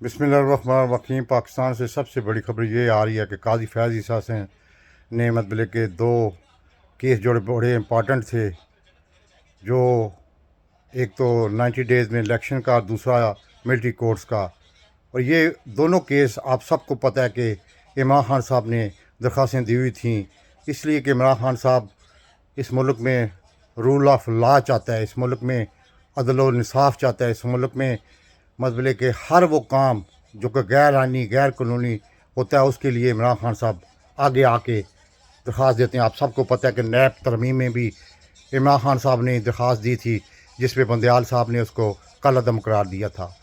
बिस्मिल्लाहिर्रहमानिर्रहीम। पाकिस्तान से सबसे बड़ी खबर ये आ रही है कि काजी फैज़ ईसा से ने मतलब के दो केस जो बड़े इम्पॉर्टेंट थे, जो एक तो 90 डेज़ में इलेक्शन का, दूसरा मिलिट्री कोर्ट्स का। और ये दोनों केस आप सबको पता है कि इमरान खान साहब ने दरख्वास्तें दी हुई थी, इसलिए कि इमरान खान साहब इस मुल्क में रूल ऑफ लॉ चाहता है, इस मुल्क में अदल और इंसाफ चाहता है, इस मुल्क में मतलब कि हर वो काम जो कि गैर आइनी गैर कानूनी होता है उसके लिए इमरान खान साहब आगे आके दरख्वास्त देते हैं। आप सबको पता है कि नैब तरमीम में भी इमरान खान साहब ने दरख्वास्त दी थी, जिस पे बंदयाल साहब ने उसको कल अदम करार दिया था।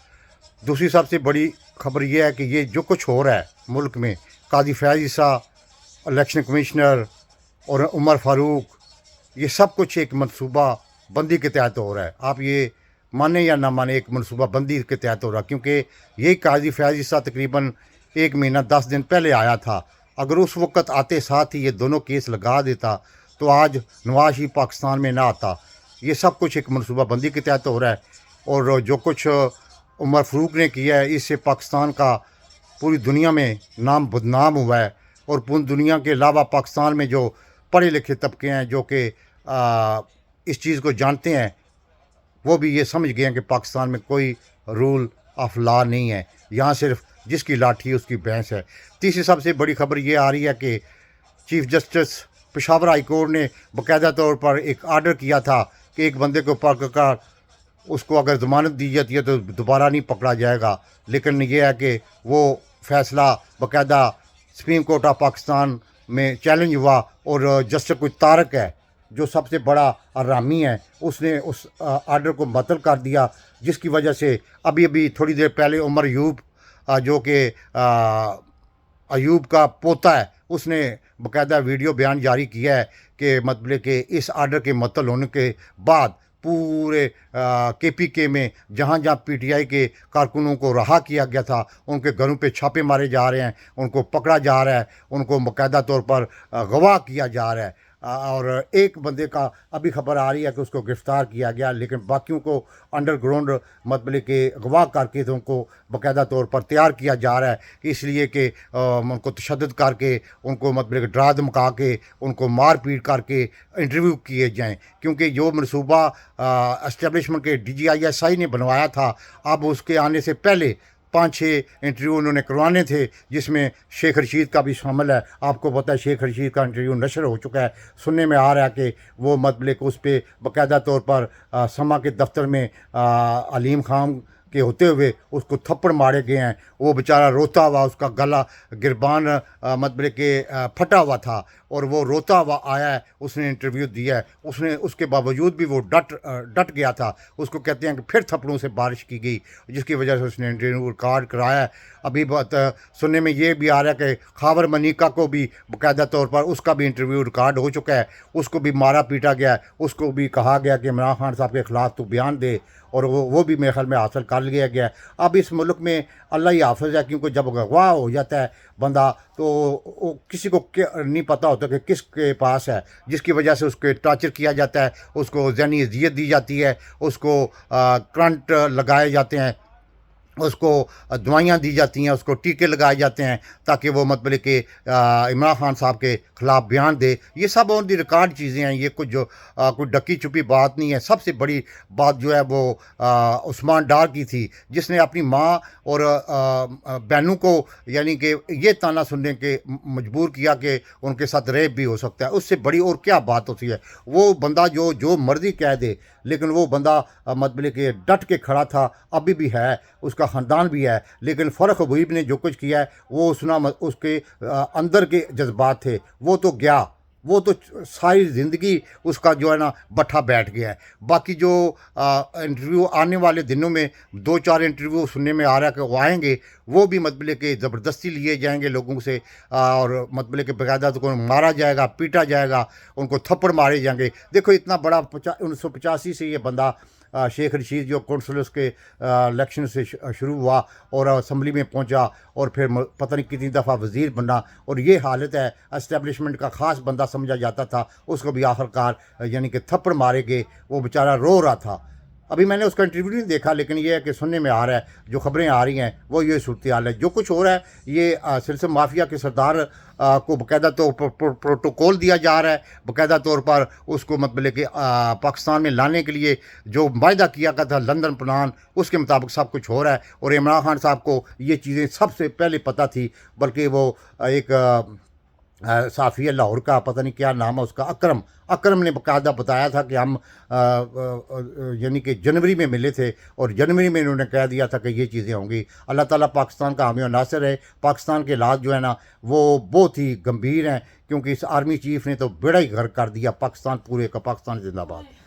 दूसरी सबसे बड़ी खबर यह है कि ये जो कुछ हो रहा है मुल्क में, काजी फैज़ ईसा, इलेक्शन कमिश्नर और उमर फ़ारूक, ये सब कुछ एक मनसूबा बंदी के तहत हो रहा है। आप ये माने या ना माने, एक मनसूबा बंदी के तहत हो रहा है, क्योंकि यही काजी फैज़ ईसा तकरीबन 1 महीना 10 दिन पहले आया था। अगर उस वक़्त आते साथ ही ये दोनों केस लगा देता तो आज नवाज शरीफ पाकिस्तान में ना आता। ये सब कुछ एक मनसूबा बंदी के तहत हो रहा है। और जो कुछ उमर फ़ारूक ने किया है, इससे पाकिस्तान का पूरी दुनिया में नाम बदनाम हुआ है। और पूरी दुनिया के अलावा पाकिस्तान में जो पढ़े लिखे तबके हैं, जो कि इस चीज़ को जानते हैं, वो भी ये समझ गए हैं कि पाकिस्तान में कोई रूल ऑफ लॉ नहीं है, यहाँ सिर्फ जिसकी लाठी उसकी भैंस है। तीसरी सबसे बड़ी खबर ये आ रही है कि chief justice Peshawar high court ने बाकायदा तौर पर एक आर्डर किया था कि एक बंदे को पकड़कर उसको अगर ज़मानत दी जाती है तो दोबारा नहीं पकड़ा जाएगा। लेकिन यह है कि वो फ़ैसला बाकायदा सुप्रीम कोर्ट ऑफ पाकिस्तान में चैलेंज हुआ, और जस्टिस कोई तारक है जो सबसे बड़ा हरामी है, उसने उस आर्डर को मुअत्तल कर दिया, जिसकी वजह से अभी अभी थोड़ी देर पहले उमर अयूब, जो कि अयूब का पोता है, उसने बाकायदा वीडियो बयान जारी किया है कि मतलब कि इस आर्डर के मुअत्तल होने के बाद पूरे KPK में जहाँ जहाँ PTI के कारकुनों को रहा किया गया था, उनके घरों पे छापे मारे जा रहे हैं, उनको पकड़ा जा रहा है, उनको बाकायदा तौर पर गवाह किया जा रहा है। और एक बंदे का अभी खबर आ रही है कि उसको गिरफ़्तार किया गया, लेकिन बाकियों को अंडरग्राउंड मतलब कि गवाह करके तो उनको बाकायदा तौर पर तैयार किया जा रहा है, इसलिए कि उनको तशद्दुद करके, उनको मतलब कि डरा धमका के, उनको मार पीट करके इंटरव्यू किए जाएं। क्योंकि जो मनसूबा एस्टेब्लिशमेंट के DGISI ने बनवाया था, अब उसके आने से पहले 5-6 इंटरव्यू उन्होंने करवाने थे, जिसमें शेख रशीद का भी शामिल है। आपको पता है शेख रशीद का इंटरव्यू नशर हो चुका है, सुनने में आ रहा है कि वो मतलब कि उस पर बाकायदा तौर पर समा के दफ्तर में अलीम खान के होते हुए उसको थप्पड़ मारे गए हैं। वो बेचारा रोता हुआ, उसका गला गिरबान मतलब कि फटा हुआ था, और वो रोता हुआ आया है, उसने इंटरव्यू दिया है। उसने उसके बावजूद भी वो डट गया था। उसको कहते हैं कि फिर थप्पड़ों से बारिश की गई, जिसकी वजह से उसने इंटरव्यू रिकॉर्ड कराया है। अभी बात सुनने में ये भी आ रहा है कि खावर मनिका को भी बाकायदा तौर पर उसका भी इंटरव्यू रिकॉर्ड हो चुका है, उसको भी मारा पीटा गया है, उसको भी कहा गया कि इमरान खान साहब के ख़िलाफ़ तो बयान दे, और वो भी मेरे ख्याल में हासिल कर लिया गया है। अब इस मुल्क में अल्लाह ही हाफ़िज़ है, क्योंकि जब गवाह हो जाता है बंदा तो वो किसी को नहीं पता होता कि किसके पास है, जिसकी वजह से उसको टॉर्चर किया जाता है, उसको ज़हनी अज़ियत दी जाती है, उसको करंट लगाए जाते हैं, उसको दवाइयाँ दी जाती हैं, उसको टीके लगाए जाते हैं, ताकि वो मतलब कि इमरान खान साहब के ख़िलाफ़ बयान दे। ये सब ऑन दी रिकॉर्ड चीज़ें हैं, ये कुछ जो कोई ढकी छुपी बात नहीं है। सबसे बड़ी बात जो है वो उस्मान डार की थी, जिसने अपनी माँ और बहनों को यानी कि ये ताना सुनने के मजबूर किया कि उनके साथ रेप भी हो सकता है। उससे बड़ी और क्या बात होती है। वो बंदा जो जो मर्ज़ी कह दे, लेकिन वो बंदा मतलब कि डट के खड़ा था, अभी भी है, उसका ख़ानदान भी है। लेकिन फ़र्क हुबीब ने जो कुछ किया है वो उसके अंदर के जज्बात थे, वो तो गया, वो तो सारी ज़िंदगी उसका जो है ना बट्ठा बैठ गया है। बाकी जो इंटरव्यू आने वाले दिनों में 2-4 इंटरव्यू सुनने में आ रहा है कि वो आएंगे, वो भी मतलब कि ज़बरदस्ती लिए जाएंगे लोगों से, और मतलब कि बाकायदा तो मारा जाएगा, पीटा जाएगा, उनको थप्पड़ मारे जाएंगे। देखो इतना बड़ा 1985 से ये बंदा शेख रशीद जो कौंसलर्स के इलेक्शन से शुरू हुआ और असम्बली में पहुंचा, और फिर पता नहीं कितनी दफ़ा वज़ीर बना, और ये हालत है। एस्टेब्लिशमेंट का ख़ास बंदा समझा जाता था, उसको भी आखिरकार यानी कि थप्पड़ मारे गए। वो बेचारा रो रहा था। अभी मैंने उसका इंटरव्यू नहीं देखा, लेकिन ये है कि सुनने में आ रहा है, जो खबरें आ रही हैं वो ये सूरत हाल है। जो कुछ हो रहा है ये सिलसिला माफिया के सरदार को बाकायदा तौर पर प्रोटोकॉल दिया जा रहा है, बाकायदा तौर पर उसको मतलब कि पाकिस्तान में लाने के लिए जो वायदा किया गया था लंदन प्लान, उसके मुताबिक सब कुछ हो रहा है। और इमरान खान साहब को ये चीज़ें सबसे पहले पता थी, बल्कि वो एक साफ़ी है लाहौर का, पता नहीं क्या नाम है उसका, अकरम ने बाकायदा बताया था कि हम यानी कि जनवरी में मिले थे और जनवरी में इन्होंने कह दिया था कि ये चीज़ें होंगी। अल्लाह ताला पाकिस्तान का हामी और नासिर है। पाकिस्तान के हालात जो है ना वो बहुत ही गंभीर हैं, क्योंकि इस आर्मी चीफ़ ने तो बेड़ा ही गर्क कर दिया पाकिस्तान पूरे का। पाकिस्तान जिंदाबाद।